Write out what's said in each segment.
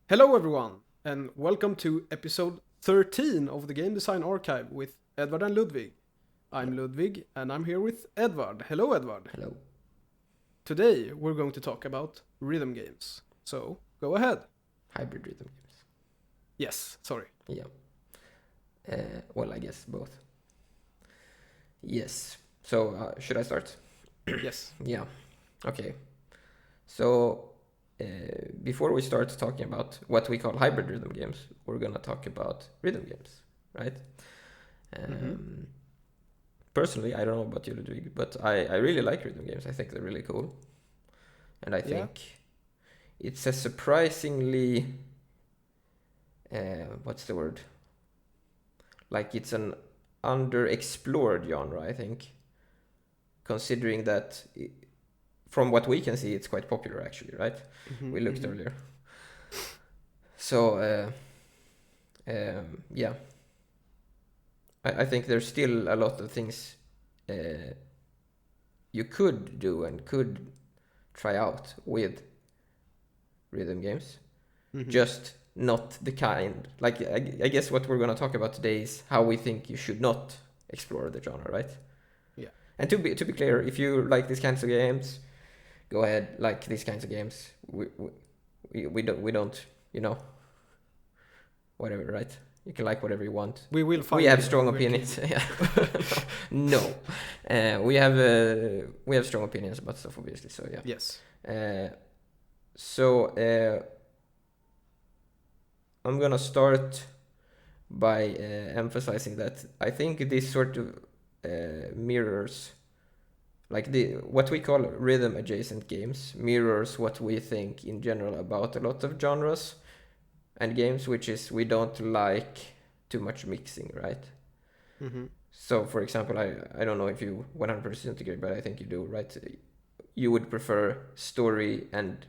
Hello, everyone, and welcome to episode 13 of the Game Design Archive with Edward and Ludwig. I'm Ludwig, and I'm here with Edward. Hello, Edward. Hello. Today, we're going to talk about rhythm games. So, go ahead. Hybrid rhythm games. Yes, sorry. Yeah. Well, I guess both. Yes. So, should I start? Yes. Yeah. Okay. So, before we start talking about what we call hybrid rhythm games, we're gonna talk about rhythm games, right? Personally, I don't know about you, Ludwig, but I really like rhythm games. I think they're really cool, and I think it's a surprisingly what's the word? Like it's an underexplored genre, I think, considering that from what we can see, it's quite popular actually, right? We looked earlier. So, yeah. I think there's still a lot of things you could do and could try out with rhythm games. Just not the kind, like I guess what we're going to talk about today is how we think you should not explore the genre, right? Yeah. And to be clear, if you like these kinds of games, go ahead, like these kinds of games. We don't, you know, whatever, right? You can like whatever you want. We will find. We have strong opinions. Yeah. No, we have strong opinions about stuff, obviously. So yeah. Yes. So I'm gonna start by emphasizing that I think this sort of mirrors, like what we call rhythm adjacent games, mirrors what we think in general about a lot of genres and games, which is we don't like too much mixing, right? So, for example, I don't know if you 100% agree, but I think you do, right? You would prefer story and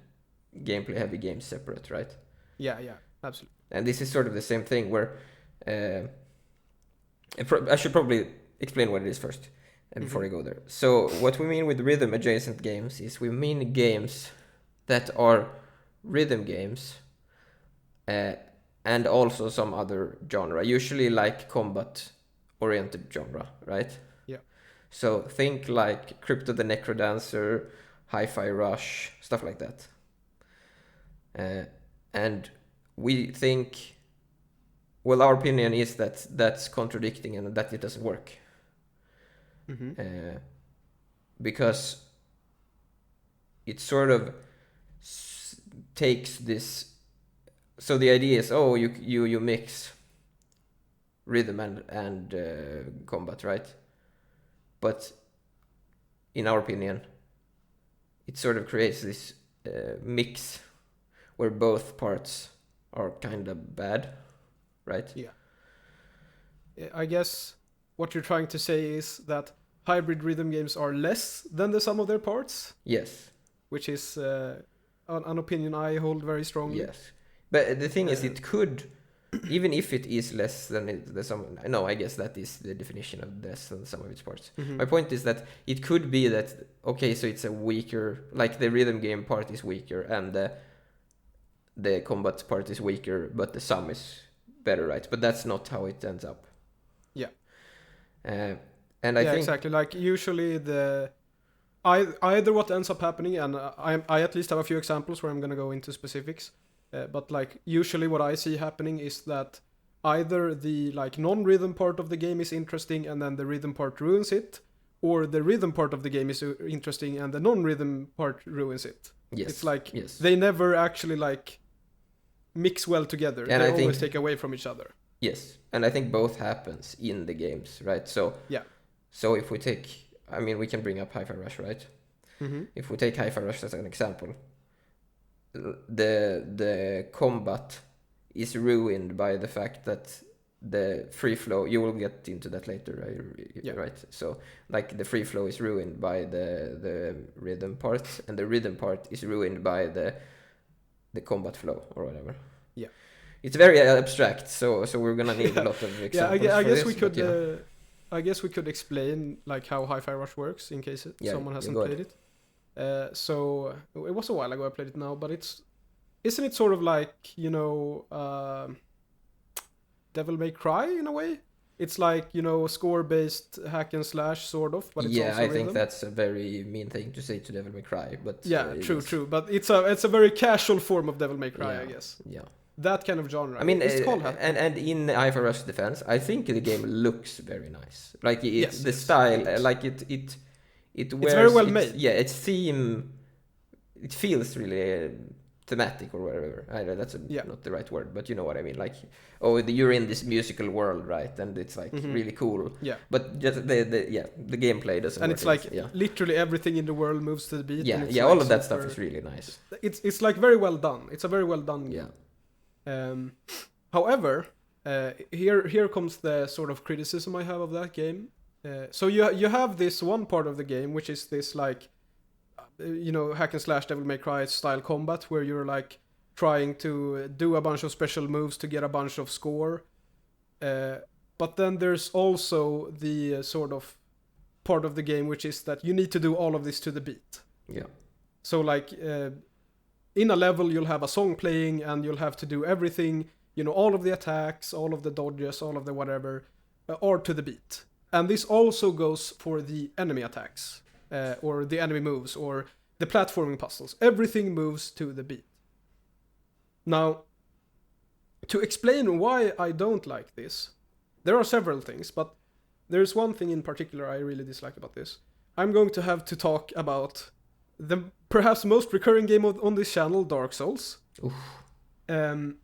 gameplay heavy games separate, right? Yeah, absolutely. And this is sort of the same thing where I should probably explain what it is first before I go there. So what we mean with rhythm adjacent games is we mean games that are rhythm games and also some other genre, usually like combat oriented genre, right? Yeah. So think like Crypto the Necrodancer, Hi-Fi Rush, stuff like that. And we think, well, our opinion is that that's contradicting and that it doesn't work. Because it sort of takes this. So the idea is, you mix rhythm and combat, right? But in our opinion, it sort of creates this mix where both parts are kind of bad, right? Yeah. I guess what you're trying to say is that hybrid rhythm games are less than the sum of their parts. Yes. Which is an opinion I hold very strongly. Yes. But the thing is, it could, even if it is less than the sum. No, I guess that is the definition of less than the sum of its parts. My point is that it could be that, okay, so it's a weaker, like the rhythm game part is weaker and the combat part is weaker, but the sum is better, right? But that's not how it ends up. Yeah. And I think exactly. Like usually either what ends up happening, and I at least have a few examples where I'm gonna go into specifics. But like usually what I see happening is that either the like non-rhythm part of the game is interesting and then the rhythm part ruins it, or the rhythm part of the game is interesting and the non-rhythm part ruins it. Yes. It's like they never actually like mix well together. And they always take away from each other. Yes, and I think both happens in the games, right? So yeah. So if we take, I mean, we can bring up Hi-Fi Rush, right? If we take Hi-Fi Rush as an example, the combat is ruined by the fact that the free flow, you will get into that later, right? So like the free flow is ruined by the rhythm part, and the rhythm part is ruined by the combat flow or whatever. Yeah, it's very abstract, so we're gonna need a lot of examples. I guess we could I guess we could explain like how Hi-Fi Rush works in case someone hasn't played it. So it was a while ago I played it now, but it's isn't it sort of like, you know, Devil May Cry in a way? It's like, you know, score-based hack and slash sort of, but it's Yeah, also I rhythm. think that's a very mean thing to say to Devil May Cry, but Yeah, true, yes. true. But it's a very casual form of Devil May Cry, I guess. Yeah. That kind of genre. I mean, It's called and in IFRS defense, I think the game looks very nice. Like the style, like it wears. It's very well made. Yeah, its theme. It feels really thematic or whatever. I know that's not the right word, but you know what I mean. Like, you're in this musical world, right? And it's like really cool. Yeah. But just the gameplay doesn't. And it's like literally everything in the world moves to the beat. Yeah, and it's yeah, like all of that stuff is really nice. It's like very well done. It's a very well done game. However, here comes the sort of criticism I have of that game. So you have this one part of the game, which is this like, you know, hack and slash Devil May Cry style combat, where you're like trying to do a bunch of special moves to get a bunch of score. But then there's also the sort of part of the game, which is that you need to do all of this to the beat. Yeah. So like in a level you'll have a song playing and you'll have to do everything, you know, all of the attacks, all of the dodges, all of the whatever, are to the beat. And this also goes for the enemy attacks, or the enemy moves, or the platforming puzzles. Everything moves to the beat. Now, to explain why I don't like this, there are several things, but there's one thing in particular I really dislike about this. I'm going to have to talk about the perhaps most recurring game on this channel, Dark Souls. Oof. And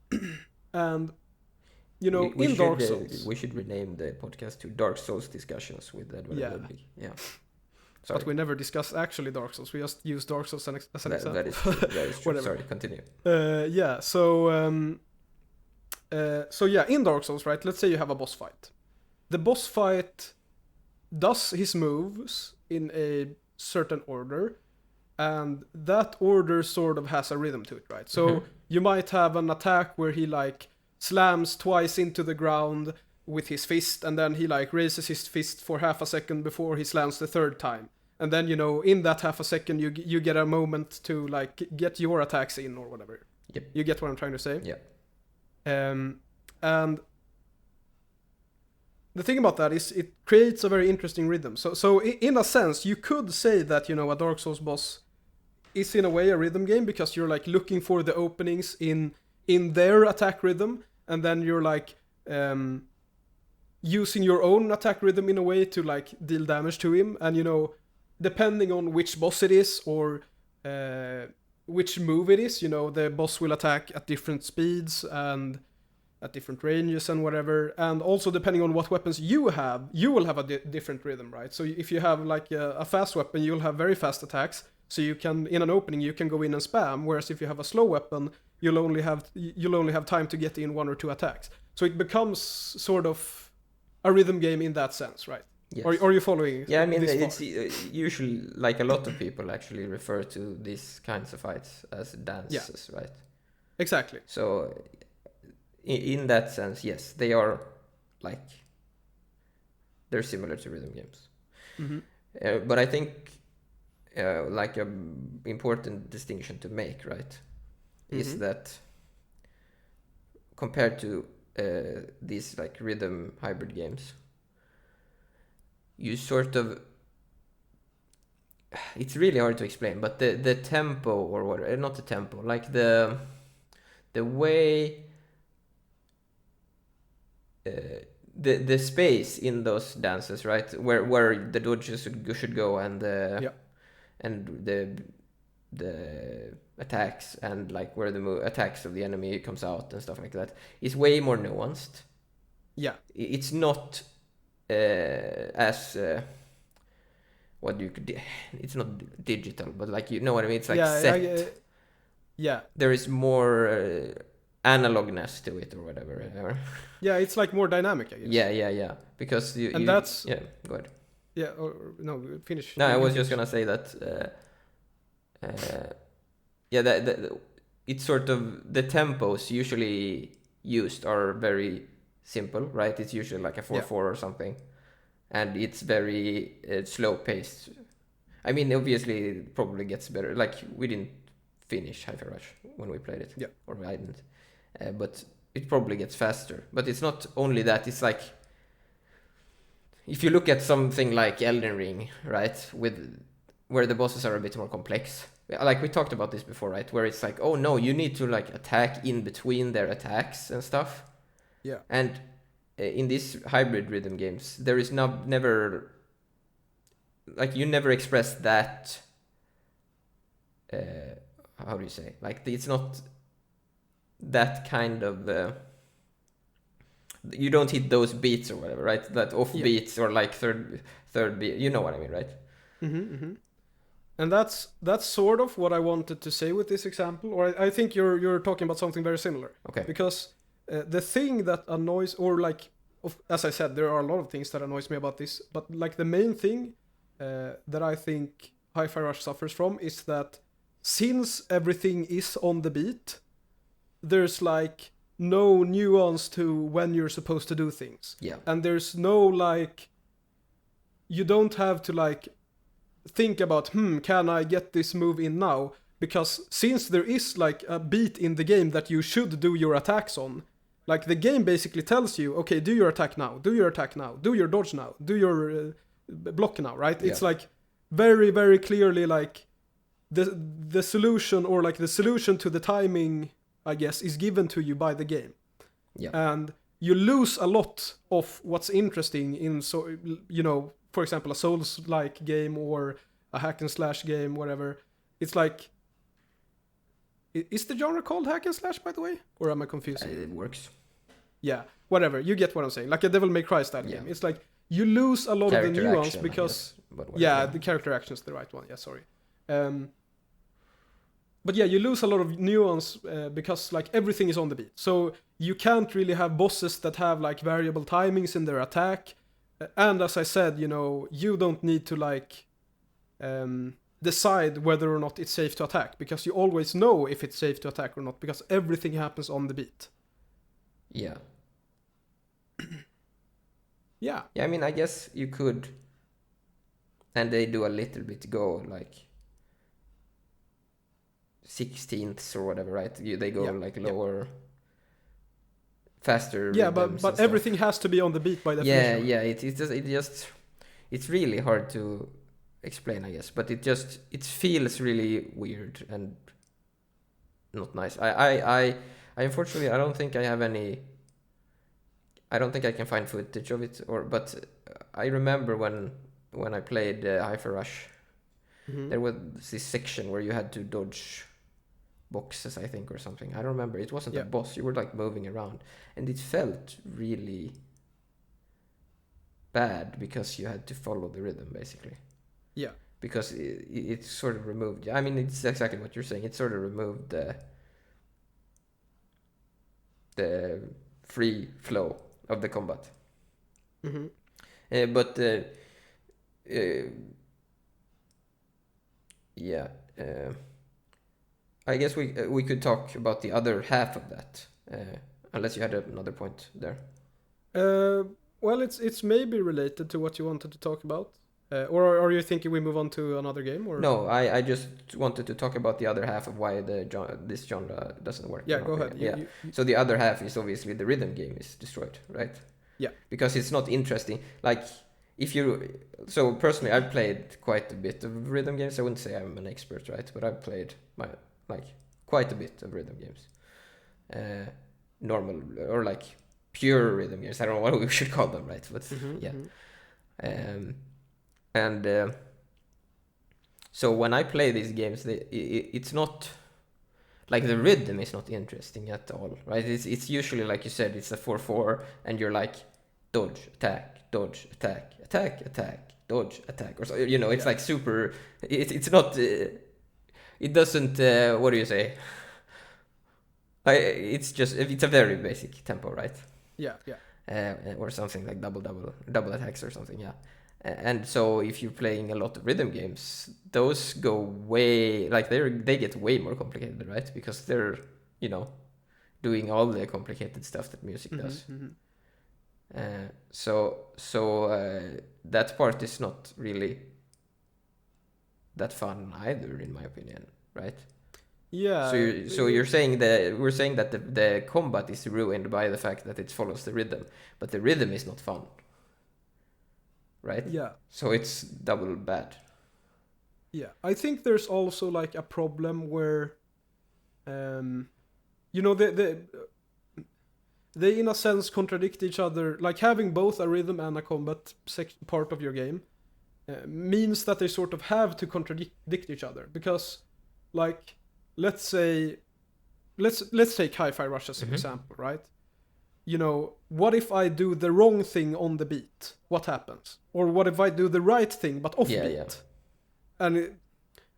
you know, in Dark Souls, we should rename the podcast to Dark Souls Discussions with Edward Ludwig. Yeah. Sorry. But we never discuss actually Dark Souls. We just use Dark Souls as an example. That is true. That is true. Sorry, continue. So in Dark Souls, right? Let's say you have a boss fight. The boss fight does his moves in a certain order, and that order sort of has a rhythm to it, right? So you might have an attack where he like slams twice into the ground with his fist, and then he like raises his fist for half a second before he slams the third time. And then, you know, in that half a second, you get a moment to like get your attacks in or whatever. Yep. You get what I'm trying to say? Yeah. And the thing about that is it creates a very interesting rhythm. So in a sense, you could say that, you know, a Dark Souls boss is in a way a rhythm game, because you're like looking for the openings in their attack rhythm, and then you're like using your own attack rhythm in a way to like deal damage to him. And, you know, depending on which boss it is or which move it is, you know, the boss will attack at different speeds and at different ranges and whatever. And also depending on what weapons you have, you will have a different rhythm, right? So if you have like a fast weapon, you'll have very fast attacks. So you can, in an opening, you can go in and spam. Whereas if you have a slow weapon, you'll only have time to get in one or two attacks. So it becomes sort of a rhythm game in that sense, right? Yes. Or are you following? Yeah, I mean, it's usually like a lot of people actually refer to these kinds of fights as dances, right? Exactly. So in that sense, yes, they are like, they're similar to rhythm games. Mm-hmm. But I think like a important distinction to make, right, is that compared to these like rhythm hybrid games, you sort of, it's really hard to explain, but the tempo or what, not the tempo, like the way the space in those dances, right, where the dodges should go, and the attacks, and like where the attacks of the enemy comes out and stuff like that, is way more nuanced. Yeah, it's not as what you could, it's not digital, but like, you know what I mean, it's like set. There is more analogness to it or whatever. Yeah, it's like more dynamic, I guess. Yeah, because that's yeah, go ahead. Yeah, or no, finish. No, I was just gonna say that it's sort of, the tempos usually used are very simple, right? It's usually like a 4/4 or something, and it's very slow paced. I mean, obviously it probably gets better, like within finish Hi-Fi Rush when we played it. Yeah. Or I didn't. But it probably gets faster. But it's not only that. It's like, if you look at something like Elden Ring, right, where the bosses are a bit more complex. Like we talked about this before, right? Where it's like, oh no, you need to like attack in between their attacks and stuff. Yeah. And in these hybrid rhythm games, there is never, like, you never express that. How do you say? Like, it's not that kind of. You don't hit those beats or whatever, right? That off beats or like third beat. You know what I mean, right? And that's sort of what I wanted to say with this example, or I think you're talking about something very similar. Okay. Because the thing that annoys, or like, as I said, there are a lot of things that annoys me about this, but like the main thing that I think Hi-Fi Rush suffers from is that since everything is on the beat, there's like no nuance to when you're supposed to do things. Yeah. And there's no like, you don't have to like think about, can I get this move in now? Because since there is like a beat in the game that you should do your attacks on, like the game basically tells you, okay, do your attack now, do your attack now, do your dodge now, do your block now, right? Yeah. It's like very, very clearly like the solution, or like the solution to the timing, I guess, is given to you by the game. Yeah. And you lose a lot of what's interesting in, so, you know, for example, a Souls-like game or a hack and slash game, whatever. It's like, is the genre called hack and slash, by the way? Or am I confused? It works. Yeah, whatever. You get what I'm saying. Like a Devil May Cry style game. It's like, you lose a lot character of the nuance action, because... Yeah, the character action is the right one. Yeah, sorry. But yeah, you lose a lot of nuance because like everything is on the beat. So you can't really have bosses that have like variable timings in their attack. And as I said, you know, you don't need to like decide whether or not it's safe to attack, because you always know if it's safe to attack or not, because everything happens on the beat. Yeah. Yeah. Yeah, I mean, I guess you could, and they do a little bit go like 16ths or whatever, right? They go like lower, faster. Yeah, but everything has to be on the beat by definition. Yeah, it just it's really hard to explain, I guess, but it feels really weird and not nice. I unfortunately I don't think I have any. I don't think I can find footage of it, but I remember when I played Hi-Fi Rush, there was this section where you had to dodge boxes, I think, or something. I don't remember. It wasn't a boss. You were like moving around, and it felt really bad because you had to follow the rhythm, basically. Yeah. Because it sort of removed. I mean, it's exactly what you're saying. It sort of removed the free flow of the combat. But I guess we could talk about the other half of that, unless you had another point there. Well, it's maybe related to what you wanted to talk about, or are you thinking we move on to another game? Or no, I just wanted to talk about the other half of why this genre doesn't work. Yeah, go ahead. You, so the other half is obviously the rhythm game is destroyed, right? Yeah. Because it's not interesting. Like, so personally, I've played quite a bit of rhythm games. I wouldn't say I'm an expert, right? But I've played quite a bit of rhythm games. Normal or like pure rhythm games. I don't know what we should call them, right? But so when I play these games, it's not like the rhythm is not interesting at all, right? It's usually, like you said, it's a 4/4, and you're like dodge, attack, dodge, attack, attack, attack, dodge, attack, or so. You know, it's like super. It's not. It doesn't. What do you say? It's a very basic tempo, right? Yeah. Or something like double attacks or something, yeah. And so if you're playing a lot of rhythm games, those go way, like they get way more complicated, right? Because they're, doing all the complicated stuff that music does. So that part is not really that fun either, in my opinion, right? Yeah. So you're saying we're saying that the combat is ruined by the fact that it follows the rhythm, but the rhythm is not fun, right? Yeah. So it's double bad. Yeah. I think there's also like a problem where, you know, they in a sense contradict each other. Like having both a rhythm and a combat part of your game means that they sort of have to contradict each other, because, like, let's take Hi-Fi Rush as an example, right? You know, what if I do the wrong thing on the beat? What happens? Or what if I do the right thing but off beat? Yeah. And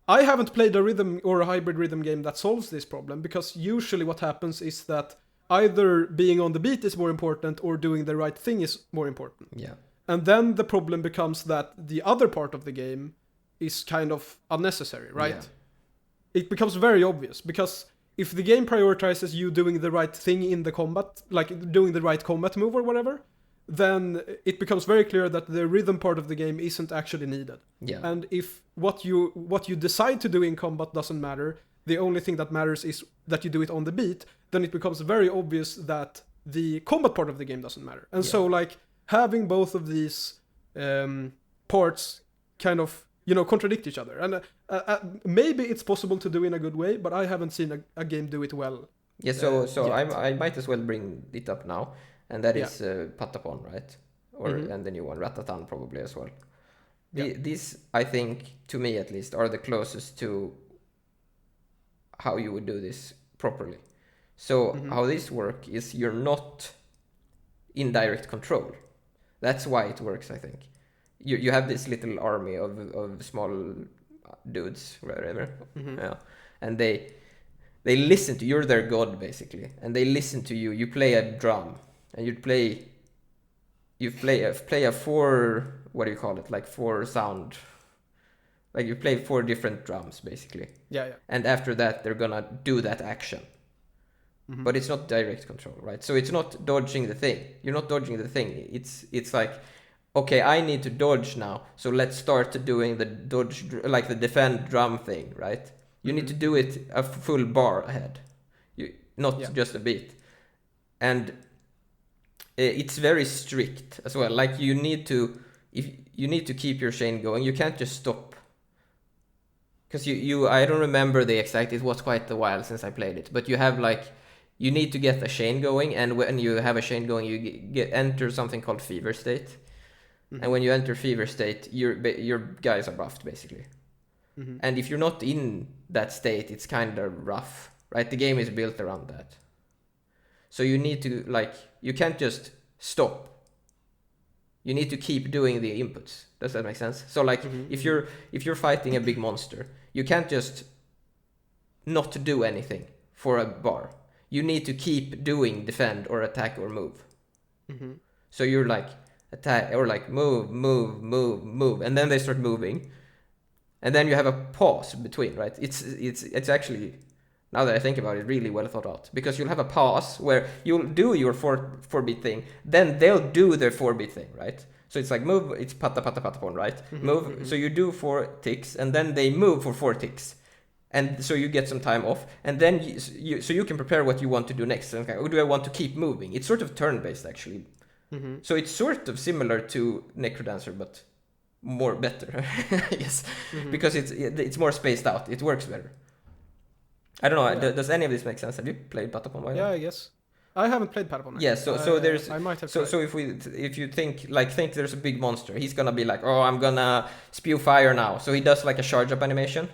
I haven't played a rhythm or a hybrid rhythm game that solves this problem, because usually what happens is that either being on the beat is more important or doing the right thing is more important. Yeah. And then the problem becomes that the other part of the game is kind of unnecessary, right? Yeah. It becomes very obvious, because if the game prioritizes you doing the right thing in the combat, like doing the right combat move or whatever, then it becomes very clear that the rhythm part of the game isn't actually needed. Yeah. And if what you decide to do in combat doesn't matter, the only thing that matters is that you do it on the beat, then it becomes very obvious that the combat part of the game doesn't matter. And so, like, having both of these parts kind of, you know, contradict each other. And maybe it's possible to do in a good way, but I haven't seen a game do it well. Yeah, so I might as well bring it up now, and that is Patapon, right? Or and the new one, Ratatan, probably as well. These, I think, to me at least, are the closest to how you would do this properly. So how this works is you're not in direct control. That's why it works, I think. You have this little army of small dudes, wherever, and they listen to you. You're their god, basically, and they listen to you. You play a drum, and you play a four, what do you call it, like four sound, like you play four different drums, basically. Yeah. And after that, they're gonna do that action. But it's not direct control, right? So it's not dodging the thing. You're not dodging the thing. It's like, okay, I need to dodge now, so let's start doing the dodge, like the defend drum thing, right? You need to do it a full bar ahead, not just a beat. And it's very strict as well. Like you need to keep your chain going. You can't just stop. Because I don't remember the exact, it was quite a while since I played it, but you have like, you need to get a chain going, and when you have a chain going, you enter something called fever state. And when you enter fever state, your guys are buffed, basically. And if you're not in that state, it's kind of rough, right? The game is built around that. So you need to, like, you can't just stop. You need to keep doing the inputs. Does that make sense? So like, if you're fighting a big monster, you can't just not do anything for a bar. You need to keep doing defend or attack or move. So you're like, attack or like move, and then they start moving, and then you have a pause between, right? It's actually, now that I think about it, really well thought out, because you'll have a pause where you'll do your four beat thing, then they'll do their 4-beat thing, right? So it's like move, it's pata pon, right? Move, so you do 4 ticks, and then they move for 4 ticks. And so you get some time off, and then you can prepare what you want to do next. Okay, do I want to keep moving? It's sort of turn-based, actually. So it's sort of similar to Necrodancer, but more better, I guess, because it's more spaced out. It works better. I don't know. Does any of this make sense? Have you played Patapon? Yeah, I guess. I haven't played Patapon. Yeah, so there's. I might have. So if you think there's a big monster, he's gonna be like, oh, I'm gonna spew fire now. So he does like a charge up animation.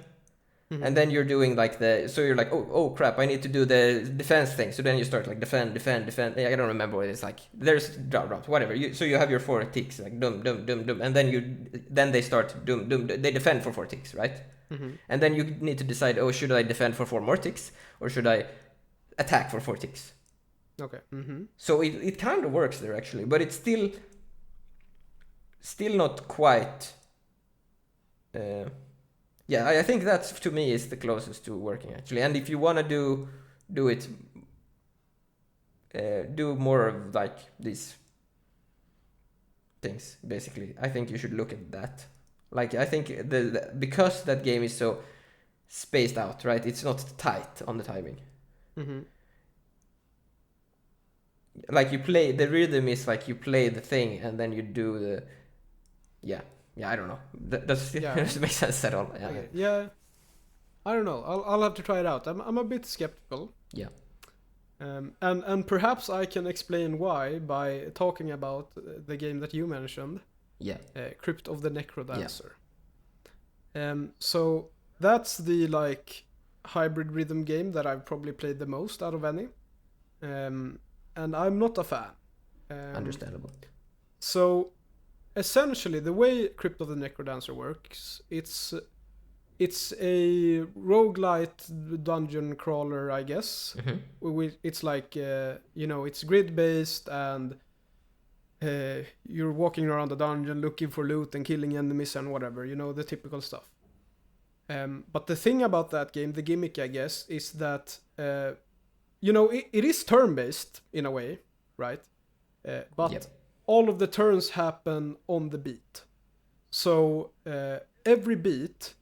And then you're doing like so you're like, oh crap, I need to do the defense thing. So then you start like defend. I don't remember what it's like. There's drums, whatever. So you have your 4 ticks, like dum, and then they start dum. They defend for 4 ticks, right? And then you need to decide, oh, should I defend for 4 more ticks, or should I attack for 4 ticks? Okay. So it kind of works there, actually, but it's still not quite. Yeah, I think that's, to me, is the closest to working, actually. And if you want to do it, do more of like these things, basically, I think you should look at that. Like, I think because that game is so spaced out, right? It's not tight on the timing. Mm-hmm. Like you play, the rhythm is like you play the thing and then you do the, yeah, I don't know. Doesn't make sense at all. Yeah. Okay. Yeah. I don't know. I'll have to try it out. I'm a bit skeptical. Yeah. And perhaps I can explain why by talking about the game that you mentioned. Yeah. Crypt of the Necrodancer. So that's the like hybrid rhythm game that I've probably played the most out of any. And I'm not a fan. Understandable. So essentially the way Crypt of the Necrodancer works, it's a roguelite dungeon crawler, I guess. Mm-hmm. It's like it's grid based, and you're walking around the dungeon looking for loot and killing enemies and whatever, the typical stuff. But the thing about that game, the gimmick, I guess, is that it is turn based in a way, right? But Yep. all of the turns happen on the beat. So every beat,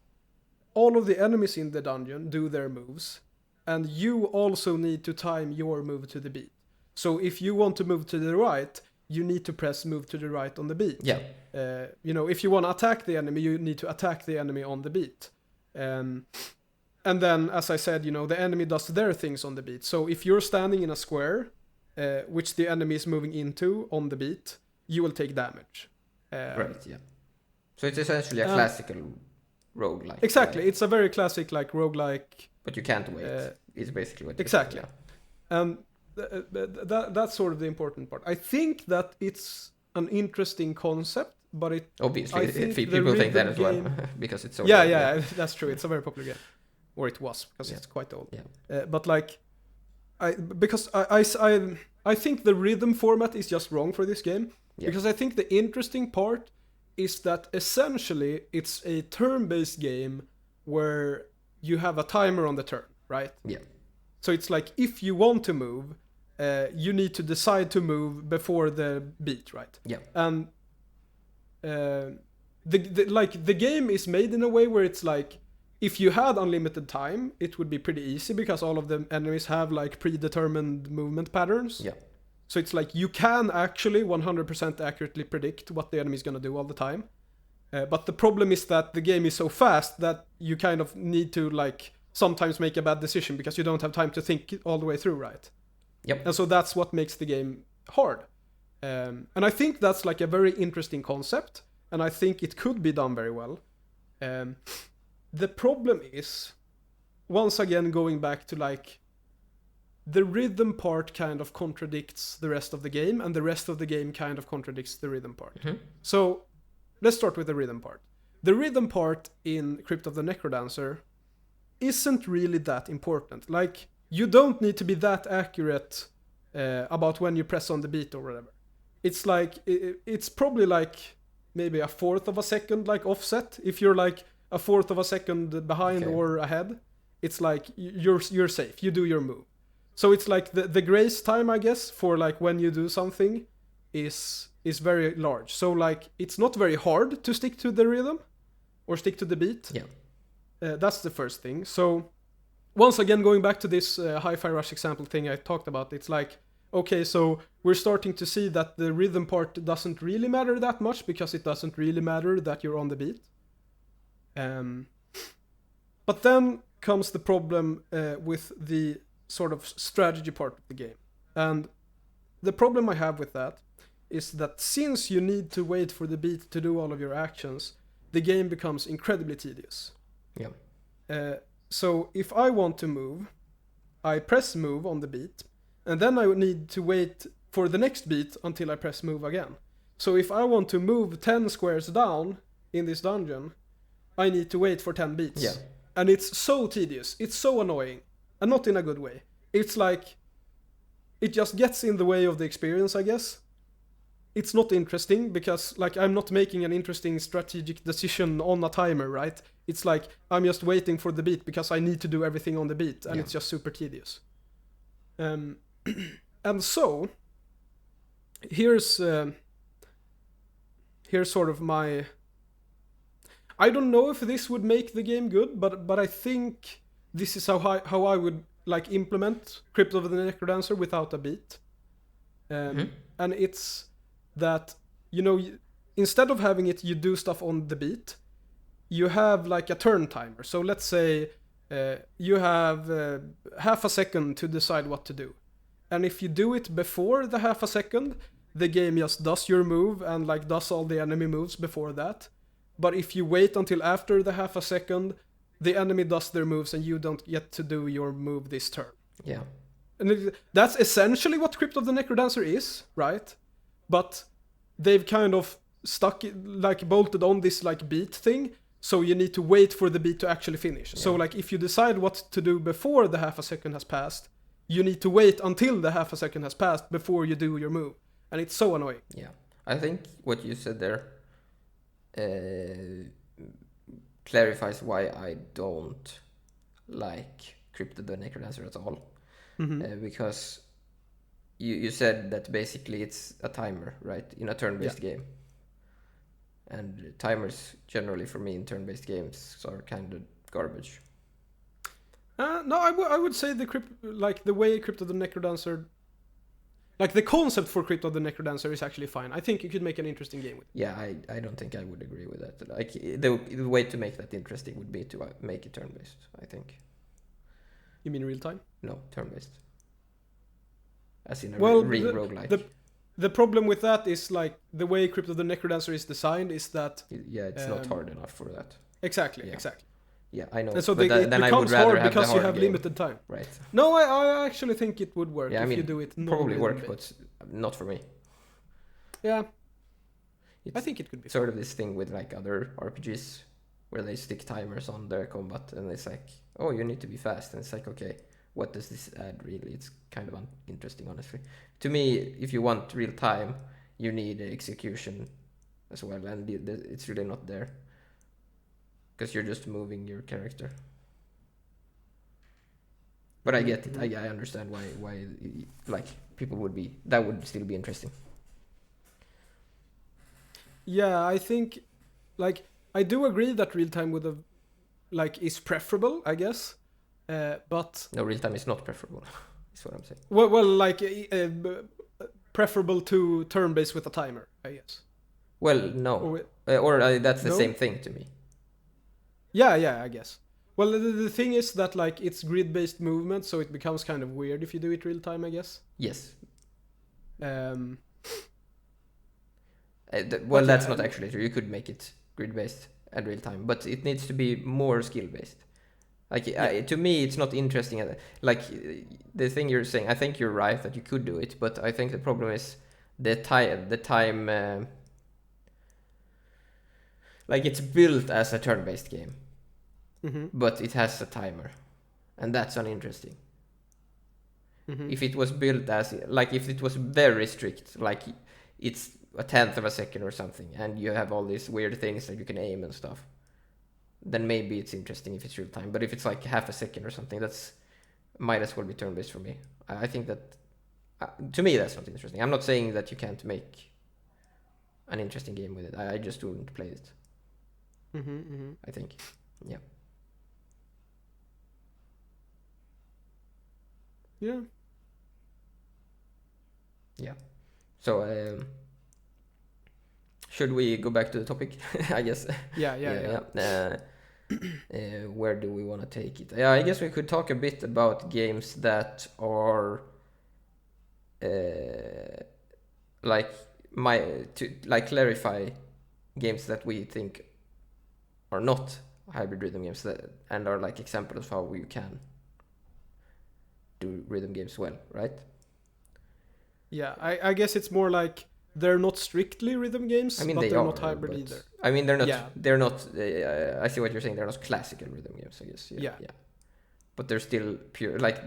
all of the enemies in the dungeon do their moves, and you also need to time your move to the beat. So if you want to move to the right, you need to press move to the right on the beat. Yeah. If you want to attack the enemy, you need to attack the enemy on the beat. And then, as I said, the enemy does their things on the beat. So if you're standing in a square, which the enemy is moving into on the beat, you will take damage. Right, yeah. So it's essentially a classical roguelike. Exactly, it's a very classic like roguelike. But you can't wait. It's basically what Exactly. saying, And that's sort of the important part. I think that it's an interesting concept, but it obviously think people think that as well game- because it's so yeah, that's true. It's a very popular game, or it was, because it's quite old. Yeah. But like, I think the rhythm format is just wrong for this game. Yeah. Because I think the interesting part is that essentially it's a turn-based game where you have a timer on the turn, right? Yeah. So it's like if you want to move, you need to decide to move before the beat, right? Yeah. And the game is made in a way where it's like if you had unlimited time, it would be pretty easy because all of the enemies have like predetermined movement patterns. Yeah. So it's like you can actually 100% accurately predict what the enemy is going to do all the time. But the problem is that the game is so fast that you kind of need to like sometimes make a bad decision because you don't have time to think all the way through, right? Yep. And so that's what makes the game hard. And I think that's like a very interesting concept, and I think it could be done very well. The problem is, once again, going back to like, the rhythm part kind of contradicts the rest of the game, and the rest of the game kind of contradicts the rhythm part. Mm-hmm. So, let's start with the rhythm part. The rhythm part in Crypt of the Necrodancer isn't really that important. Like, you don't need to be that accurate about when you press on the beat or whatever. It's like, it's probably like maybe a fourth of a second like offset. If you're like a fourth of a second behind or ahead, it's like you're safe. You do your move. So it's like the grace time, I guess, for like when you do something is very large. So like it's not very hard to stick to the rhythm or stick to the beat. Yeah. That's the first thing. So once again, going back to this Hi-Fi Rush example thing I talked about, it's like, okay, so we're starting to see that the rhythm part doesn't really matter that much because it doesn't really matter that you're on the beat. But then comes the problem with the sort of strategy part of the game. And the problem I have with that is that since you need to wait for the beat to do all of your actions, the game becomes incredibly tedious. Yeah. So if I want to move, I press move on the beat, and then I would need to wait for the next beat until I press move again. So if I want to move 10 squares down in this dungeon, I need to wait for 10 beats. Yeah. And it's so tedious, it's so annoying, and not in a good way. It's like, it just gets in the way of the experience, I guess. It's not interesting because like I'm not making an interesting strategic decision on a timer, right? It's like I'm just waiting for the beat because I need to do everything on the beat, and it's just super tedious. And so here's sort of my, I don't know if this would make the game good, but I think this is how I would like implement Crypt of the Necrodancer without a beat. And it's that, you know, instead of having it, you do stuff on the beat, you have like a turn timer. So let's say you have half a second to decide what to do. And if you do it before the half a second, the game just does your move and like does all the enemy moves before that. But if you wait until after the half a second, the enemy does their moves and you don't get to do your move this turn. Yeah. And that's essentially what Crypt of the Necrodancer is, right? But they've kind of bolted on this like beat thing, so you need to wait for the beat to actually finish. Yeah. So like if you decide what to do before the half a second has passed, you need to wait until the half a second has passed before you do your move. And it's so annoying. Yeah. I think what you said there clarifies why I don't like Crypt of the Necrodancer at all. Because you said that basically it's a timer, right, in a turn-based game. And timers generally for me in turn-based games are kind of garbage. No, I would say the way Crypt of the Necrodancer, like the concept for Crypt of the Necrodancer is actually fine. I think you could make an interesting game with it. Yeah, I don't think I would agree with that. Like the way to make that interesting would be to make it turn-based, I think. You mean real time? No, turn-based. As in a roguelike. The problem with that is like the way Crypt of the Necrodancer is designed is that... Yeah, it's not hard enough for that. Exactly. Yeah, I know. And so then I would becomes rather hard have because the you hard have game. limited time. Right. No, I actually think it would work if you do it. Probably work, but not for me. Yeah. I think it could be sort of this thing with like other RPGs where they stick timers on their combat and it's like, oh, you need to be fast, and it's like, okay, what does this add really? It's kind of uninteresting, honestly. To me, if you want real time, you need execution as well, and it's really not there because you're just moving your character. But I get it. I understand why like people would still be interesting. Yeah, I think like I do agree that real time would have like is preferable, I guess. But no, real time is not preferable. Is what I'm saying. Well, like preferable to turn based with a timer, I guess. Well, no, or that's the same thing to me. Yeah, I guess. Well, the thing is that like it's grid based movement, so it becomes kind of weird if you do it real time, I guess. Yes. Well, that's not actually true. You could make it grid based and real time, but it needs to be more skill based. Like to me, it's not interesting. Like the thing you're saying, I think you're right that you could do it, but I think the problem is the time. Like it's built as a turn-based game, but it has a timer, and that's uninteresting. If it was built as if it was very strict, like it's a tenth of a second or something, and you have all these weird things that you can aim and stuff, then maybe it's interesting if it's real time. But if it's like half a second or something, that's might as well be turn-based for me. I think that to me that's not interesting. I'm not saying that you can't make an interesting game with it. I just wouldn't play it. I think, yeah. So should we go back to the topic? I guess. Yeah. Where do we want to take it? Yeah, I guess we could talk a bit about games that are clarify games that we think are not hybrid rhythm games and are like examples of how you can do rhythm games well, right? Yeah, I guess it's more like they're not strictly rhythm games, but they're not hybrid either. I mean, they're not. Yeah. They're not. I see what you're saying. They're not classical rhythm games, I guess. Yeah. But they're still pure. Like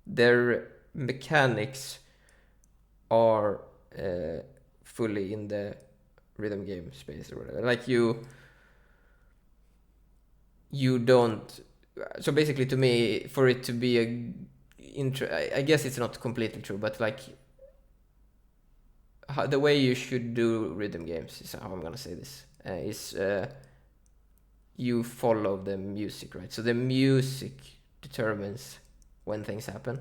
their mechanics are fully in the rhythm game space or whatever. Like you don't. So basically, to me, for it to be I guess it's not completely true, but like the way you should do rhythm games is how I'm gonna say this is you follow the music, right? So the music determines when things happen.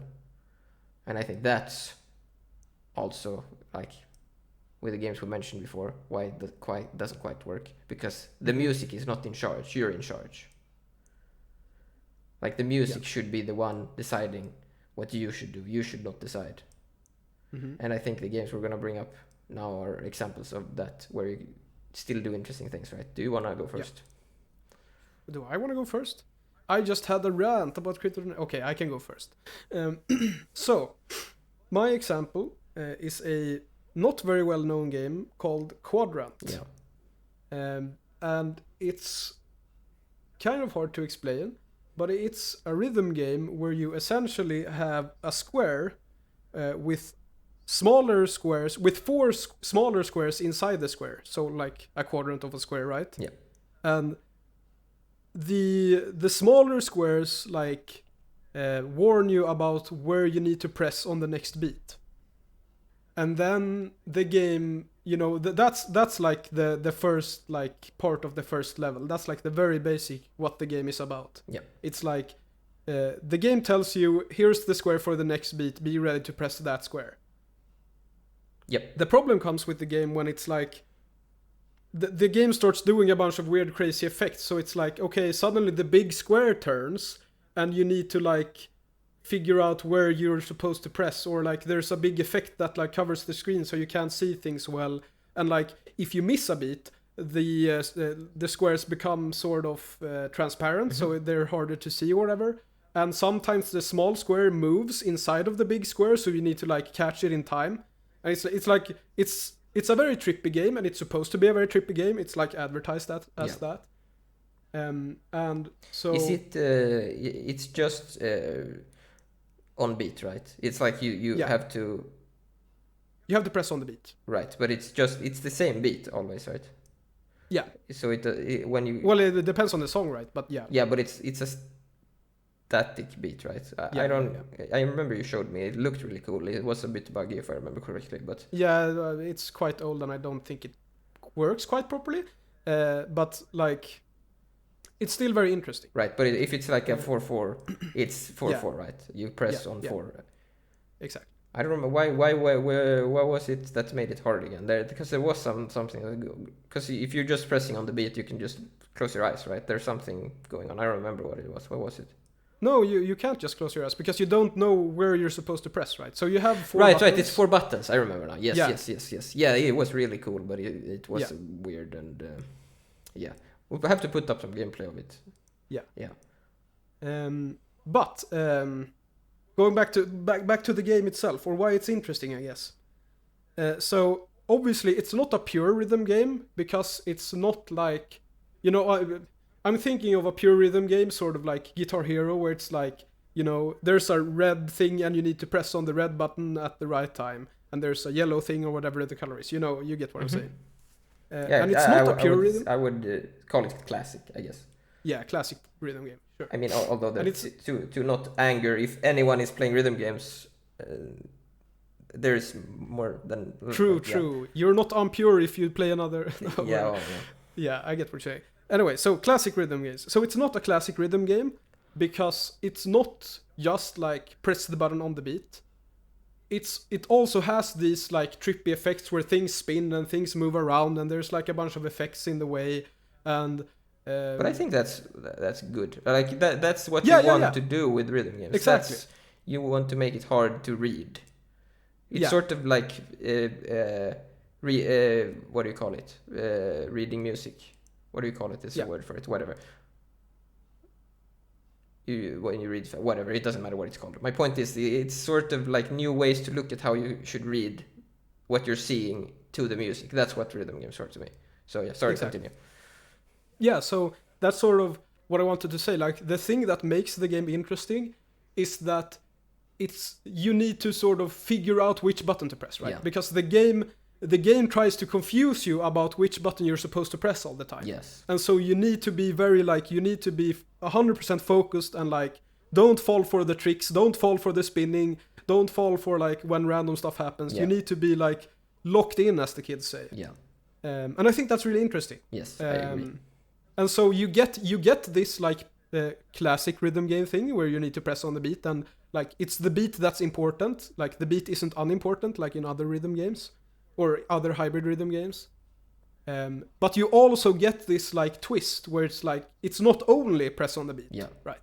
And I think that's also, like, with the games we mentioned before, why it doesn't quite work. Because the music is not in charge, you're in charge. Like, the music should be the one deciding what you should do. You should not decide. And I think the games we're going to bring up now are examples of that, where you still do interesting things, right? Do you want to go first? Do I want to go first? I just had a rant about critical... Okay, I can go first. So, my example is a not very well-known game called Quadrant. And it's kind of hard to explain, but it's a rhythm game where you essentially have a square with smaller squares, with 4 smaller squares inside the square. So like a quadrant of a square, right? Yeah. And the smaller squares like warn you about where you need to press on the next beat. And then the game, you know, that's like the first like part of the first level. That's like the very basic what the game is about. Yeah. It's like the game tells you, here's the square for the next beat, be ready to press that square. Yep. The problem comes with the game when it's like the game starts doing a bunch of weird crazy effects. So it's like, okay, suddenly the big square turns and you need to like figure out where you're supposed to press, or like there's a big effect that like covers the screen so you can't see things well, and like if you miss a beat, the squares become sort of transparent, so they're harder to see or whatever. And sometimes the small square moves inside of the big square, so you need to like catch it in time. And it's a very trippy game, and it's supposed to be a very trippy game. It's like advertised as that. And so is it? It's just on beat, right? It's like you have to. You have to press on the beat. Right, but it's the same beat always, right? Yeah. So when you. Well, it depends on the song, right? But yeah. Yeah, but it's a static beat, right? I remember you showed me. It looked really cool. It was a bit buggy if I remember correctly, but. Yeah, it's quite old, and I don't think it works quite properly. But like, it's still very interesting. Right, but if it's like a 4/4, it's 4/4, right? You press on 4. Exactly. I don't remember why was it that made it hard again? Because there was something. Because if you're just pressing on the beat, you can just close your eyes, right? There's something going on. I don't remember what it was. What was it? No, you can't just close your eyes because you don't know where you're supposed to press, right? So you have 4 buttons. Right, it's 4 buttons. I remember now. Yes. Yeah, it was really cool, but it was weird and we'll have to put up some gameplay of it. Yeah. But going back to the game itself, or why it's interesting, I guess. So obviously it's not a pure rhythm game because it's not like, you know, I'm thinking of a pure rhythm game, sort of like Guitar Hero, where it's like, you know, there's a red thing and you need to press on the red button at the right time, and there's a yellow thing or whatever the color is. You know, you get what I'm saying. And it's not a pure rhythm. I would call it classic, I guess. Yeah, classic rhythm game. Sure. I mean, although to not anger if anyone is playing rhythm games, there's more than true. You're not unpure if you play another. Yeah, I get what you're saying. Anyway, so classic rhythm games. So it's not a classic rhythm game because it's not just like press the button on the beat. It also has these like trippy effects where things spin and things move around, and there's like a bunch of effects in the way, and but I think that's good. Like that's what you want to do with rhythm games. Exactly. You want to make it hard to read. It's sort of like what do you call it? Reading music. What do you call it? There's a word for it. Whatever. When you read, whatever, it doesn't matter what it's called. My point is, it's sort of like new ways to look at how you should read what you're seeing to the music. That's what rhythm games are to me. So yeah, sorry, continue. Yeah, so that's sort of what I wanted to say. Like, the thing that makes the game interesting is that you need to sort of figure out which button to press, right? Yeah. Because the game tries to confuse you about which button you're supposed to press all the time. Yes. And so you need to be 100% focused and like, don't fall for the tricks, don't fall for the spinning, don't fall for like when random stuff happens. Yeah. You need to be like locked in, as the kids say. Yeah. And I think that's really interesting. Yes, I agree. And so you get this like classic rhythm game thing where you need to press on the beat, and like it's the beat that's important. Like the beat isn't unimportant like in other rhythm games or other hybrid rhythm games. But you also get this like twist where it's like it's not only press on the beat, Yeah. right?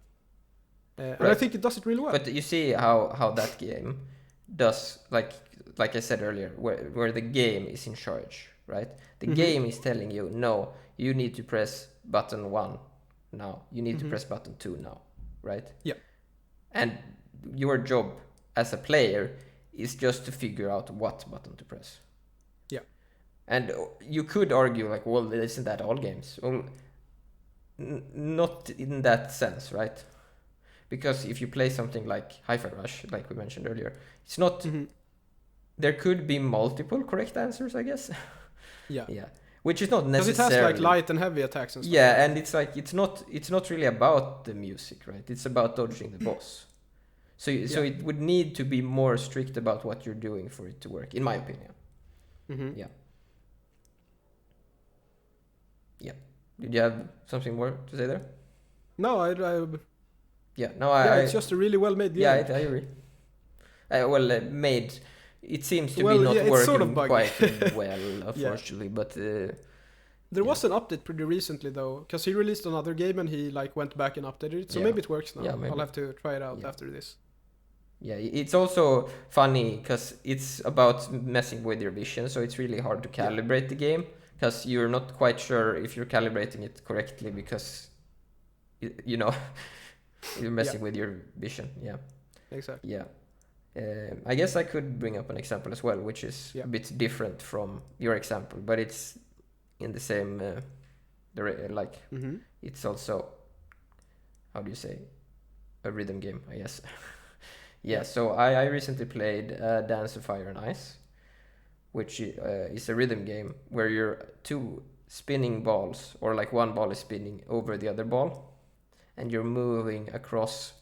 Right. And I think it does it really well. But you see how that game does, like I said earlier, where the game is in charge, right? The game is telling you, no, you need to press button 1 now. You need to press button 2 now, right? Yeah. And your job as a player is just to figure out what button to press. Yeah. And you could argue like, well, isn't that all games? Well, not in that sense, right? Because if you play something like Hi-Fi Rush, like we mentioned earlier, it's not. There could be multiple correct answers, I guess. Yeah. Yeah, which is not Because necessarily. it has like light and heavy attacks and stuff. Yeah, and it's like it's not really about the music, right? It's about dodging the boss. So it would need to be more strict about what you're doing for it to work, in my opinion. Yeah. Yeah. Did you have something more to say there? No, Yeah. No, I. it's just a really well made game. Yeah, I agree. Made. It seems to Well, be not yeah, it's working sort of buggy. quite well, unfortunately. But there was an update pretty recently though, because he released another game and he like went back and updated it. So maybe it works now. Yeah, maybe. I'll have to try it out after this. Yeah, it's also funny because it's about messing with your vision, so it's really hard to calibrate the game because you're not quite sure if you're calibrating it correctly because you know you're messing with your vision. Yeah. Exactly. Yeah. I guess I could bring up an example as well, which is a bit different from your example, but it's in the same, it's also, how do you say, a rhythm game, I guess. Yeah, so I recently played Dance of Fire and Ice, which is a rhythm game where you're two spinning balls, or like one ball is spinning over the other ball, and you're moving across,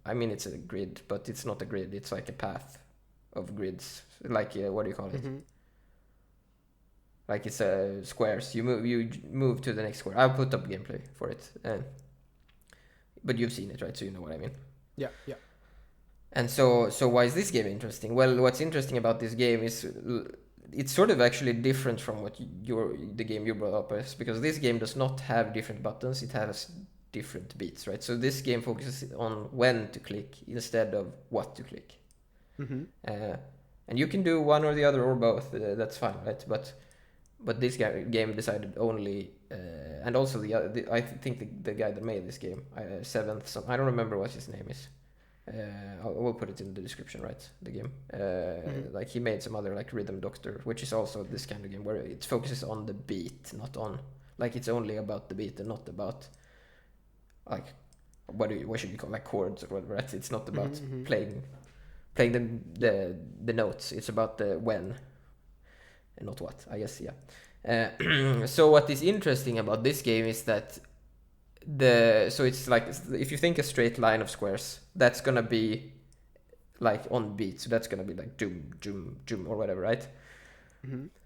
it's a grid, but it's not a grid. It's like a path of grids. Like, what do you call it? Like it's squares. You move to the next square. I'll put up gameplay for it. But you've seen it, right? So you know what I mean. Yeah. And so why is this game interesting? Well, what's interesting about this game is it's sort of actually different from what the game you brought up is, because this game does not have different buttons. It has different beats, right? So this game focuses on when to click instead of what to click. And you can do one or the other or both. That's fine, right? But this game decided only, and also I think the guy that made this game, Seventh, I don't remember what his name is. We'll put it in the description, right? The game, like he made some other like Rhythm Doctor, which is also this kind of game where it focuses on the beat, not on like it's only about the beat and not about like what should you call like chords or whatever. Right? It's not about playing the notes. It's about the when and not what, I guess. Yeah. So what is interesting about this game is that so it's like if you think a straight line of squares, that's gonna be like on beat. So that's gonna be like doom doom doom or whatever, right?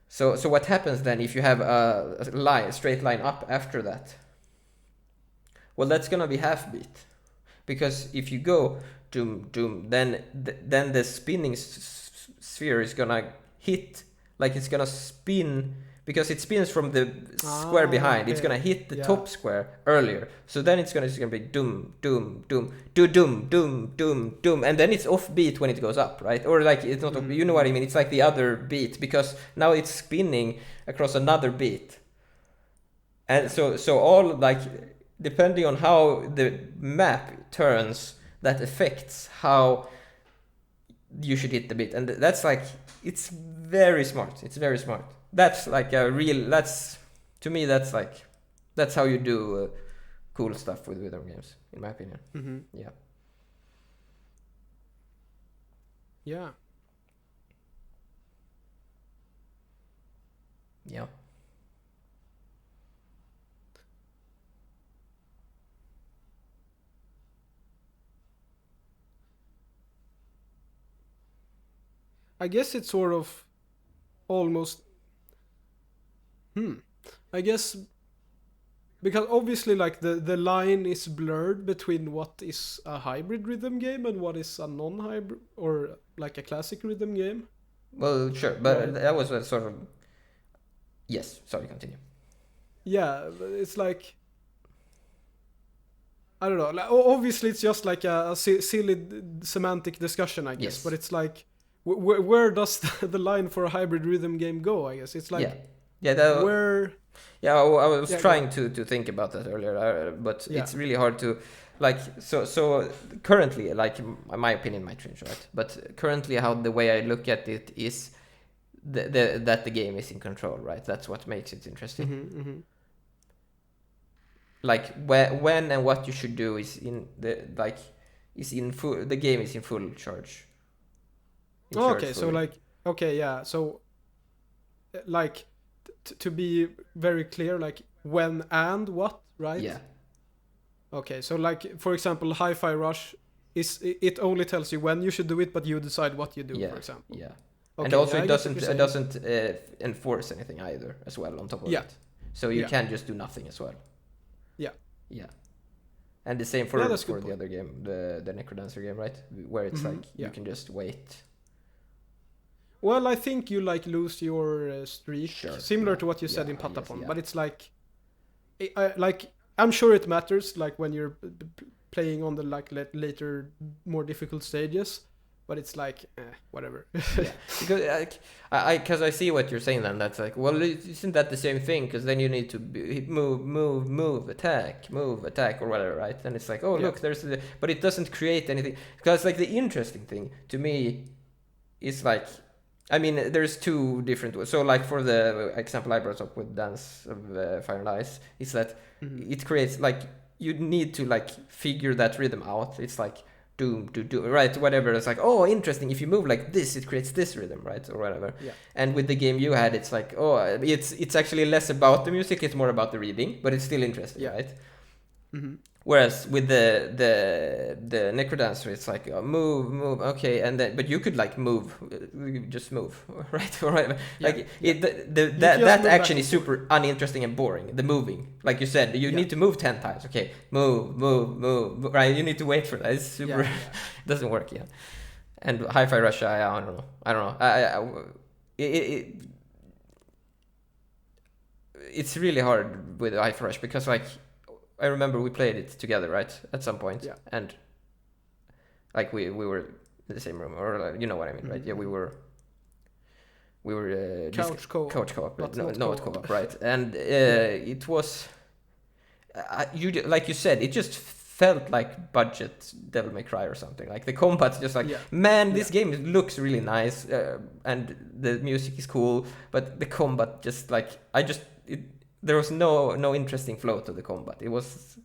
So what happens then if you have a straight line up after that? Well, that's gonna be half beat, because if you go doom doom, then the spinning sphere is gonna hit, like it's gonna spin, because it spins from the square behind. Okay. It's gonna hit the top square earlier, so then it's gonna be doom doom doom do doom doom doom doom, and then it's off beat when it goes up, right? Or like it's not, you know what I mean? It's like the other beat, because now it's spinning across another beat, and so all like depending on how the map turns, that affects how you should hit the beat, and that's like it's very smart. It's very smart. That's like to me that's how you do cool stuff with rhythm games, in my opinion. Yeah. I guess it's sort of almost I guess because obviously like the line is blurred between what is a hybrid rhythm game and what is a non-hybrid or like a classic rhythm game. Well, sure, but Right. that was a sort of yes. Sorry, continue. Yeah, but it's like I don't know. Like, obviously, it's just like a silly semantic discussion, I guess. Yes. But it's like, where does the line for a hybrid rhythm game go? I guess it's like, where? Yeah, I was Yeah, trying to think about that earlier, but Yeah. it's really hard to like. So currently, like my opinion might change, right? But currently, how the way I look at it is that the game is in control, right? That's what makes it interesting. Like when and what you should do is in the like is in full. The game is in full charge. Okay, so like, okay, yeah, so like to be very clear, like when and what, right? Yeah. Okay, so like for example, Hi-Fi Rush it only tells you when you should do it, but you decide what you do, Yeah. for example. Yeah. Okay, And also yeah, it doesn't enforce anything either as well on top of Yeah. it. So you Yeah. can just do nothing as well. Yeah. Yeah. And the same for Yeah, that's a good the other game, the Necrodancer game, right? Where it's like Yeah. you can just wait. Well, I think you like lose your streak, Sure, similar yeah, to what you said yeah, in Patapon, yeah. but it's like, like I'm sure it matters, like when you're playing on the like later, more difficult stages, but it's like whatever. Yeah. Because because I see what you're saying then. That's like, well, isn't that the same thing? Because then you need to move, attack, or whatever, right? And it's like, oh Yeah. look, but it doesn't create anything. Because like the interesting thing to me is like, I mean, there's two different ways. So like for the example I brought up with Dance of Fire and Ice, is that it creates like you need to like figure that rhythm out. It's like doom, right, whatever. It's like, oh, interesting. If you move like this, it creates this rhythm, right, or whatever. Yeah. And with the game you had, it's like, oh, it's actually less about the music. It's more about the reading, but it's still interesting, Yeah. right? Mm-hmm. Whereas with the Necrodancer, it's like move, okay, and then but you could like move, just move, right, or whatever. Yeah. Like Yeah. that action is super uninteresting and boring. The moving, like you said, you need to move 10 times. Okay, move, right? You need to wait for that. It's super. It doesn't work, yeah. And Hi-Fi Rush, I don't know. It's really hard with Hi-Fi Rush because like. I remember we played it together, right? At some point, Yeah. And like we were in the same room, or like, you know what I mean, right? Yeah, we were Couch co-op. couch co-op, But no, not not co-op. co-op, right? And it was like you said, it just felt like budget Devil May Cry or something. Like the combat's just like, man, this game looks really nice, and the music is cool, but the combat just like there was no interesting flow to the combat. It was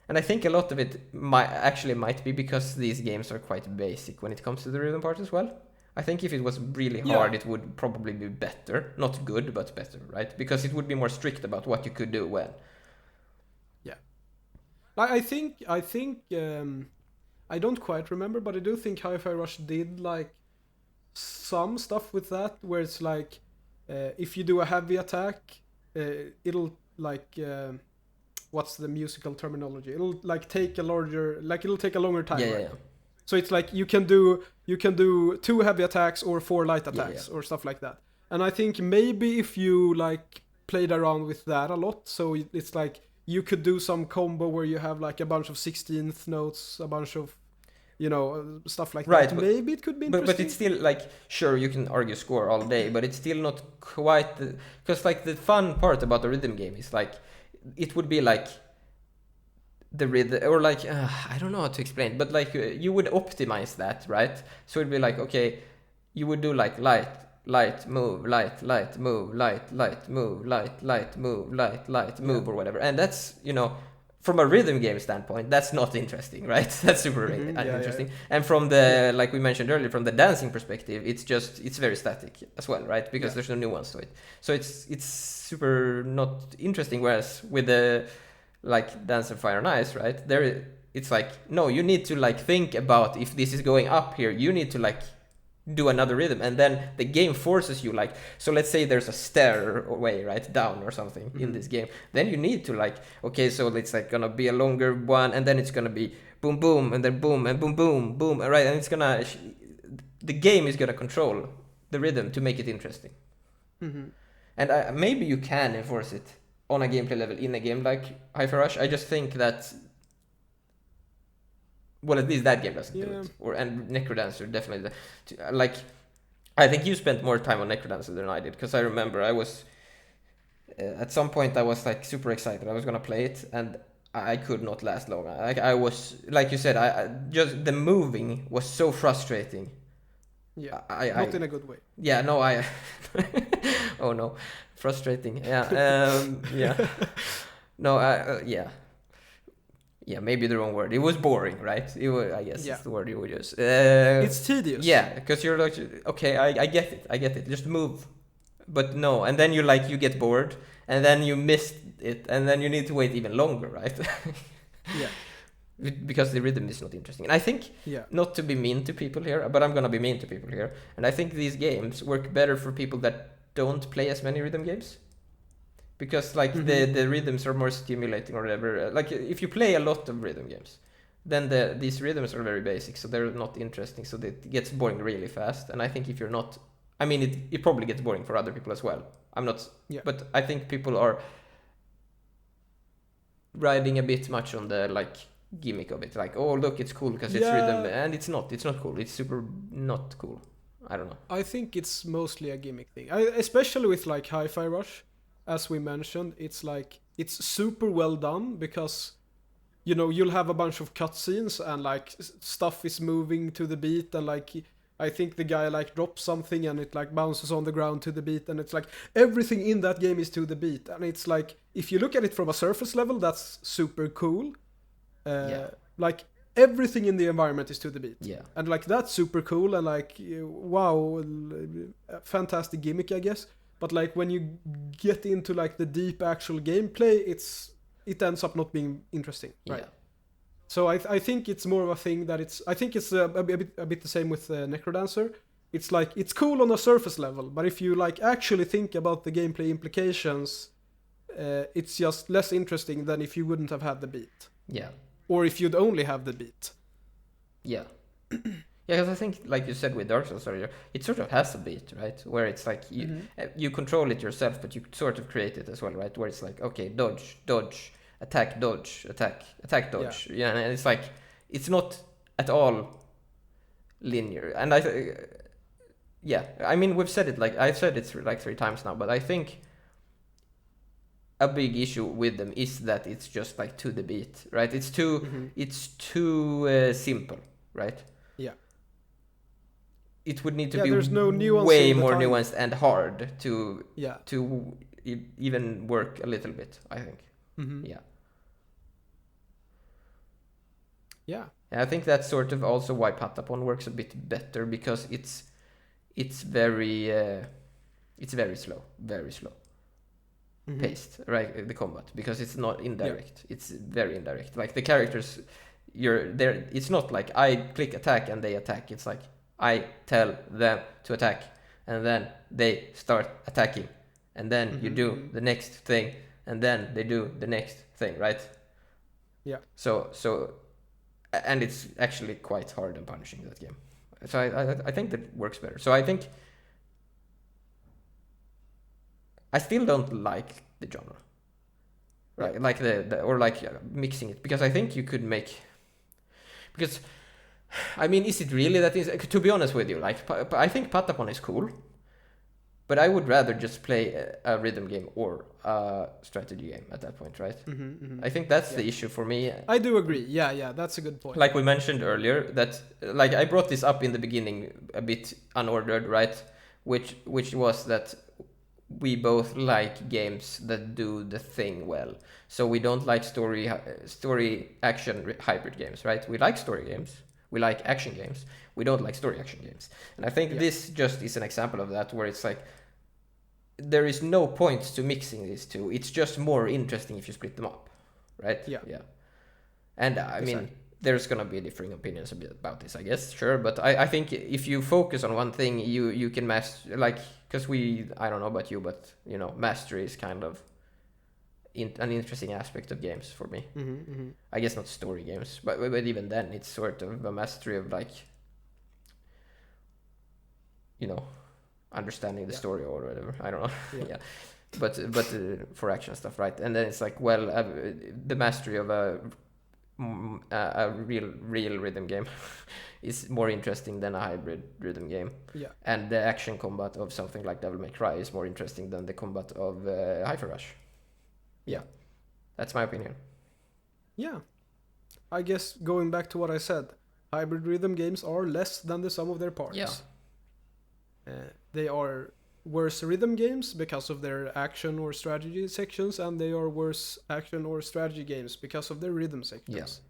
and I think a lot of it might be because these games are quite basic when it comes to the rhythm part as well. I think if it was really hard, it would probably be better, not good, but better, right? Because it would be more strict about what you could do when. Yeah, I think I don't quite remember, but I do think Hi-Fi Rush did like some stuff with that, where it's like if you do a heavy attack. It'll like what's the musical terminology? It'll like take a longer time. Yeah, right? yeah. So it's like you can do 2 heavy attacks or 4 light attacks or stuff like that. And I think maybe if you like played around with that a lot, so it's like you could do some combo where you have like a bunch of 16th notes, a bunch of stuff like that. Maybe it could be interesting. But it's still like, sure, you can argue score all day, but it's still not quite because like the fun part about the rhythm game is like it would be like the rhythm or like I don't know how to explain, but like you would optimize that, right? So it'd be like, okay, you would do like light move, light move, light move, light move, light move, or whatever, and that's from a rhythm game standpoint, that's not interesting, right? That's super interesting. Yeah. And from the, like we mentioned earlier, from the dancing perspective, it's very static as well, right? Because there's no nuance to it. So it's super not interesting. Whereas with the like Dance of Fire and Ice, right? It's like, no, you need to like think about if this is going up here. You need to like do another rhythm, and then the game forces you, like, so let's say there's a stairway right down or something in this game, then you need to, like, okay, so it's like gonna be a longer one, and then it's gonna be boom boom, and then boom and boom boom boom, right, and it's gonna the game is gonna control the rhythm to make it interesting. And maybe you can enforce it on a gameplay level in a game like Hi-Fi Rush. I just think that, well, at least that game doesn't do it. And Necrodancer definitely. Like, I think you spent more time on Necrodancer than I did, because I remember I was at some point I was like super excited. I was gonna play it, and I could not last long. I was, like you said, I just, the moving was so frustrating. Yeah, not in a good way. Yeah, no, oh no, frustrating. Yeah, yeah. No, yeah, maybe the wrong word. It was boring, right? It was, I guess, it's the word you would use. It's tedious. Yeah, because you're like, okay, I get it. Just move, but no, and then you get bored, and then you missed it, and then you need to wait even longer, right? Yeah. Because the rhythm is not interesting. And I think, not to be mean to people here, but I'm gonna be mean to people here, and I think these games work better for people that don't play as many rhythm games, because like the rhythms are more stimulating or whatever. Like, if you play a lot of rhythm games, then these rhythms are very basic, so they're not interesting, so it gets boring really fast. And I think if you're not, I mean, it probably gets boring for other people as well. I'm not, but I think people are riding a bit much on the, like, gimmick of it, like, oh look, it's cool because it's rhythm, and it's not cool. It's super not cool. I don't know. I think it's mostly a gimmick thing. Especially with like Hi-Fi Rush, as we mentioned, it's like, it's super well done, because you know, you'll have a bunch of cutscenes and like stuff is moving to the beat, and like I think the guy like drops something and it like bounces on the ground to the beat, and it's like everything in that game is to the beat. And it's like, if you look at it from a surface level, that's super cool. Like everything in the environment is to the beat, and like that's super cool, and like wow, fantastic gimmick, I guess. But like when you get into like the deep actual gameplay, it ends up not being interesting, right? So I think it's more of a thing that I think it's a bit the same with Necrodancer. It's like, it's cool on a surface level, but if you like actually think about the gameplay implications, it's just less interesting than if you wouldn't have had the beat. Or if you'd only have the beat. Yeah, because I think, like you said with Dark Souls earlier, it sort of has a beat, right? Where it's like you control it yourself, but you sort of create it as well, right? Where it's like, okay, dodge, dodge, attack, dodge, attack, dodge. Yeah, and it's like, it's not at all linear. And I mean, we've said it, like, I've said it like 3 times now, but I think a big issue with them is that it's just like to the beat, right? It's too simple, right? Yeah. It would need to be there's no nuance, way more nuanced and hard to even work a little bit, I think. Yeah. And I think that's sort of also why Patapon works a bit better, because it's very slow, paced, right? The combat, because it's not indirect. It's very indirect. Like the characters, you're there. It's not like I click attack and they attack. It's like I tell them to attack, and then they start attacking, and then you do the next thing, and then they do the next thing, right? Yeah. So, and it's actually quite hard and punishing, that game. So I think that works better. So I think I still don't like the genre, right? Like mixing it, because I think you could make, because I mean, is it really that easy? To be honest with you, like I think Patapon is cool, but I would rather just play a rhythm game or a strategy game at that point, right? I think that's the issue for me. I do agree. Yeah, that's a good point. Like we mentioned earlier, that like I brought this up in the beginning a bit unordered, right? Which was that we both like games that do the thing well. So we don't like story action hybrid games, right? We like story games. We like action games. We don't like story action games. And I think this just is an example of that, where it's like there is no point to mixing these two. It's just more interesting if you split them up, right? Yeah. And I mean, there's gonna be differing opinions about this, I guess, sure. But I think if you focus on one thing, you can master, like, because I don't know about you, but you know, mastery is kind of an interesting aspect of games for me. I guess not story games, but even then, it's sort of a mastery of, like, you know, understanding the story or whatever. I don't know. Yeah. But for action stuff, right? And then it's like, well, the mastery of a real rhythm game is more interesting than a hybrid rhythm game. Yeah. And the action combat of something like Devil May Cry is more interesting than the combat of Hi-Fi Rush. Yeah. That's my opinion. Yeah. I guess going back to what I said, hybrid rhythm games are less than the sum of their parts. Yeah. They are worse rhythm games because of their action or strategy sections, and they are worse action or strategy games because of their rhythm sections.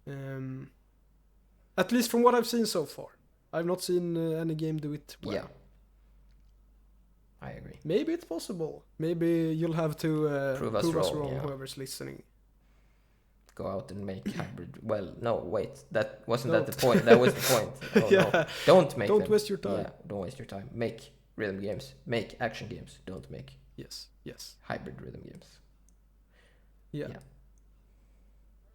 Yeah. At least from what I've seen so far. I've not seen any game do it well. Yeah. I agree. Maybe it's possible. Maybe you'll have to prove us wrong, whoever's listening. Go out and make hybrid. Well, no, wait. That wasn't that the point. That was the point. Oh, yeah. No. Don't waste your time. Yeah, don't waste your time. Make rhythm games. Make action games. Don't make yes hybrid rhythm games. Yeah.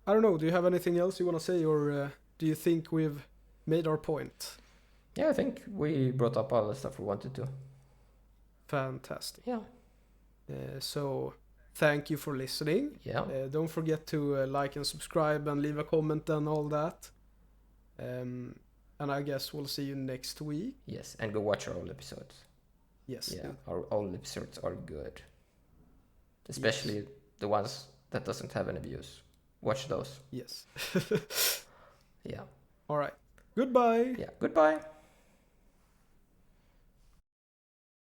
I don't know. Do you have anything else you want to say, or do you think we've made our point? Yeah, I think we brought up all the stuff we wanted to. Fantastic. Yeah. So thank you for listening. Yeah. Don't forget to like and subscribe and leave a comment and all that. And I guess we'll see you next week. Yes, and go watch our old episodes. Yes. Yeah, our old episodes are good. Especially the ones that doesn't have any views. Watch those. Yes. Yeah. All right. Goodbye. Yeah, goodbye.